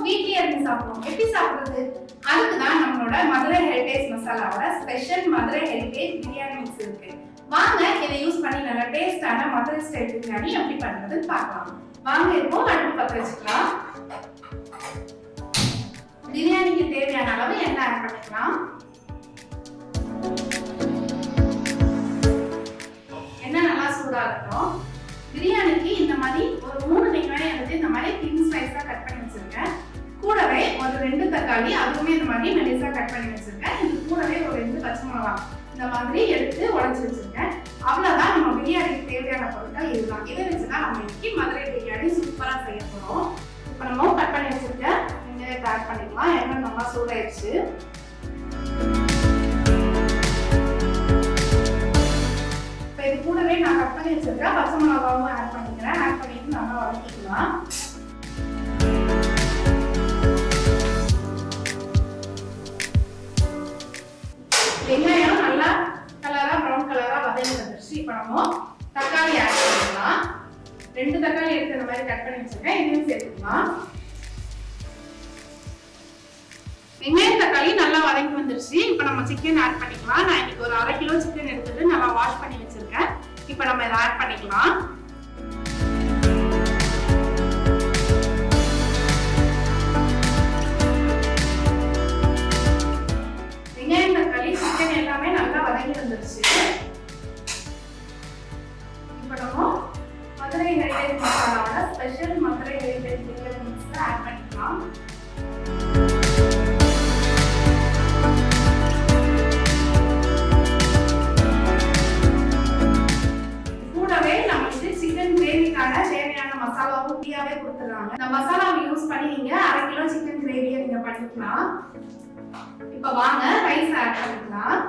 வீட்லயே இருந்து சாப்பிடுவோம். எப்படி சாப்பிடுறது? அதுக்கு தான் நம்மளோட மதுரை ஹெரிடேஜ் மசாலாவோட special Madurai heritage biryani mix இருக்கு. வாங்க இதை யூஸ் பண்ணி நல்ல டேஸ்டான மதுரை ஸ்டைல் பிரியாணி எப்படி பண்றதுன்னு பார்க்கலாம். வாங்க இப்போ அடுப்பு பற்ற வச்சுக்கலாம். பிரியாணிக்கு தேவையான அளவு எண்ணெய் ஆட் பண்ணிக்கலாம். எண்ணெய் நல்லா சூடாகட்டும். பிரியாணிக்கு இந்த மாதிரி ஒரு 3 வெங்காயம் எடுத்து இந்த மாதிரி தின் ஸ்லைஸா கட் பண்ணி வச்சிருக்கேன். கூடவே ஒரு 2 தக்காளி அதுவுமே இந்த மாதிரி மெலிசா கட் பண்ணி வச்சிருக்கேன். இது கூடவே ஒரு 2 பச்சை மிளகாய் இந்த மாதிரி எடுத்து உடைச்சு வச்சிருக்கேன். அவ்வளவுதான் நம்ம பிரியாணிக்கு தேவையான பொருட்கள் இதுதான். இதை வச்சுதான் நம்ம இன்னைக்கு மதுரை பிரியாணி சூப்பரா செய்ய போறோம். இப்போ நம்ம கட் பண்ணி வச்சிருக்க வெங்காயத்தை ஆட் பண்ணிக்கலாம். எண்ணெய் நல்லா சூடாயிடுச்சு. இப்போ இது கூடவே நான் கட் பண்ணி வச்சிருக்க பச்சை மிளகாவும் ஆட் பண்ணிக்கிறேன். ஆட் பண்ணிட்டு நல்லா வதக்கிக்கலாம். வெங்காயம் நல்லா கலரா ப்ரௌன் கலரா வதங்கி வந்துருச்சு. இப்போ நம்ம தக்காளி ஆட் பண்ணிக்கலாம். 2 தக்காளி எடுத்து இந்த மாதிரி கட் பண்ணி வச்சிருக்கேன். இதையும் சேர்த்துக்கலாம். வெங்காயம் தக்காளி நல்லா வதங்கி வந்துருச்சு. இப்போ நம்ம சிக்கன் ஆட் பண்ணிக்கலாம். நான் இன்னைக்கு ஒரு 1/2 கிலோ சிக்கன் எடுத்துட்டு நல்லா வாஷ் பண்ணி வச்சிருக்கேன். இப்போ நம்ம இதை ஆட் பண்ணிக்கலாம். வெங்காயம் தக்காளி சிக்கன் எல்லாமே நல்லா வதங்கி வந்துருச்சு. இப்போ நம்ம மதுரை ஹெரிடேஜ் மசாலாவோட special Madurai heritage biryani mix add பண்ணிக்கலாம். கூடவே நம்ம சிக்கன் கிரேவிக்கான தேவையான மசாலாவும் ஃப்ரீயாவே கொடுத்துறாங்க. இந்த மசாலாவை யூஸ் பண்ணி நீங்க 1/2 கிலோ சிக்கன் கிரேவியை நீங்க பண்ணிக்கலாம். இப்போ வாங்க ரைஸ் ஆட் பண்ணிக்கலாம்.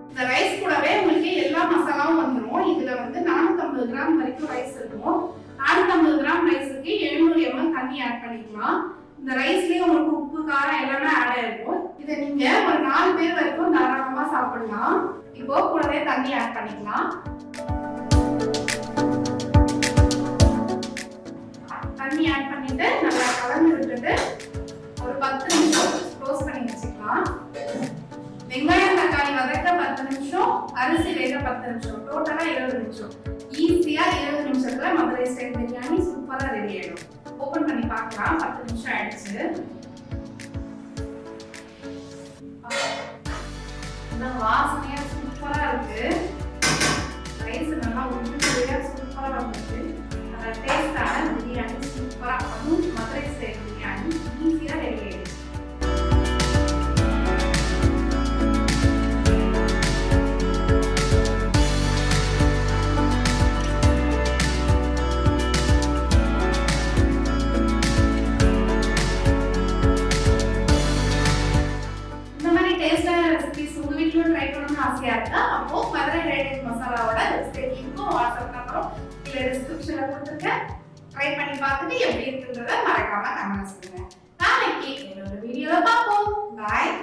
இந்த ரைஸ் கூடவே உங்களுக்கு எல்லா மசாலாவும் வந்துரும். இதுல வந்து 450 கிராம் வரைக்கும் ரைஸ் இருக்கும். 450 கிராம் ரைஸுக்கு 700 ml தண்ணி ஆட் பண்ணிக்கலாம். இந்த ரைஸ்லயே உங்களுக்கு உப்பு காரம் எல்லாமே ஆட் ஆயிருக்கும். இதை நீங்க ஒரு 4 பேர் வரைக்கும் தாராளமா சாப்பிடலாம். இப்போ கூடவே தண்ணி ஆட் பண்ணிக்கலாம். தண்ணி ஆட் பண்ணிட்டு நல்லா கலந்து விட்டுட்டு ஒரு 10 நிமிஷம் க்ளோஸ் பண்ணி வச்சுக்கலாம். வெங்காயம் தக்காளி வதக்க 10 நிமிஷம், அரிசி வேக 10 நிமிஷம், டோட்டலா 20 நிமிஷம். ஈஸியா 20 நிமிஷத்துல மதுரை ஸ்டைல் பிரியாணி சூப்பரா ரெடி ஆயிடும். ஓபன் பண்ணி பார்க்கலாம். 10 நிமிஷம் ஆயிடுச்சு. இந்த வாசனையா சூப்பரா இருக்கு. ரைஸ் நல்லா உருளையா சூப்பரா வந்துருக்கு. நல்ல டேஸ்டான பிரியாணி சூப்பரா அதுவும் மதுரை ஸ்டைல் பிரியாணி ஈஸியா ரெடி ஆயிடுச்சு. ட்ரை பண்ணணும்னு ஆசையா இருக்கா? அப்போ மதுரை ஹெரிடேஜ் மசாலாவோட வெப்சைட் லிங்க்கும் வாட்ஸ்அப் நம்பரும் கீழே டிஸ்கிரிப்ஷன்ல கொடுத்துருக்கேன். ட்ரை பண்ணி பார்த்துட்டு எப்படி இருக்குன்றத மறக்காம கமெண்ட் பண்ணுங்க. நாளைக்கு இன்னொரு வீடியோல பார்ப்போம். பாய்.